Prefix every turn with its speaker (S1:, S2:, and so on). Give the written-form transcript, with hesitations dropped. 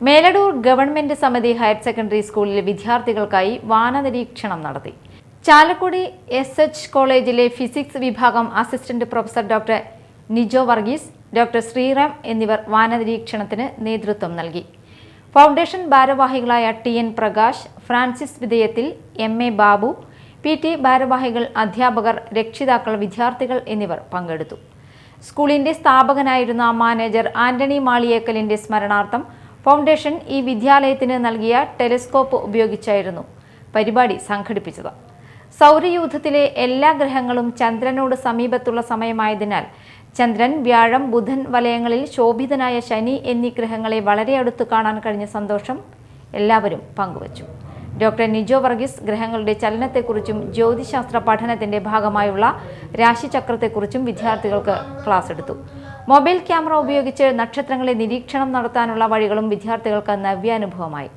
S1: Meladoor government സമിതി higher secondary സ്കൂളിലെ വിദ്യാർത്ഥികൾക്കായി വാനനിരീക്ഷണം നടത്തി. ചാലക്കുടി എസ്.എച്ച്. കോളേജിലെ ഫിസിക്സ് വിഭാഗം assistant professor doctor Nijo Varghese, doctor Sreeram എന്നിവർ വാനനിരീക്ഷണത്തിന് നേതൃത്വം നൽകി. ഫൗണ്ടേഷൻ ഭാരവാഹികളായ ടി.എൻ. പ്രകാശ്, ഫ്രാൻസിസ് വിധേയത്തിൽ, എം.എ. ബാബു, പി.ടി. ഭാരവാഹികൾ, അധ്യാപകർ, രക്ഷിതാക്കൾ, വിദ്യാർത്ഥികൾ എന്നിവർ പങ്കെടുത്തു. സ്കൂളിന്റെ സ്ഥാപകനായിരുന്ന മാനേജർ ആന്റണി മാളിയേക്കലിന്റെ സ്മരണാർത്ഥം ഫൗണ്ടേഷൻ ഈ വിദ്യാലയത്തിന് നൽകിയ ടെലിസ്കോപ്പ് ഉപയോഗിച്ചായിരുന്നു പരിപാടി സംഘടിപ്പിച്ചത്. സൗരയൂഥത്തിലെ എല്ലാ ഗ്രഹങ്ങളും ചന്ദ്രനോട് സമീപത്തുള്ള സമയമായതിനാൽ ചന്ദ്രൻ, വ്യാഴം, ബുധൻ വലയങ്ങളിൽ ശോഭിതനായ ശനി എന്നീ ഗ്രഹങ്ങളെ വളരെ അടുത്ത് കാണാൻ കഴിഞ്ഞ സന്തോഷം എല്ലാവരും പങ്കുവച്ചു. ഡോക്ടർ നിജോ വർഗീസ് ഗ്രഹങ്ങളുടെ ചലനത്തെക്കുറിച്ചും ജ്യോതിശാസ്ത്ര പഠനത്തിന്റെ ഭാഗമായുള്ള രാശിചക്രത്തെക്കുറിച്ചും വിദ്യാർത്ഥികൾക്ക് ക്ലാസ് എടുത്തു. മൊബൈൽ ക്യാമറ ഉപയോഗിച്ച് നക്ഷത്രങ്ങളെ നിരീക്ഷണം നടത്താനുള്ള വഴികളും വിദ്യാർത്ഥികൾക്ക് നവ്യാനുഭവമായി.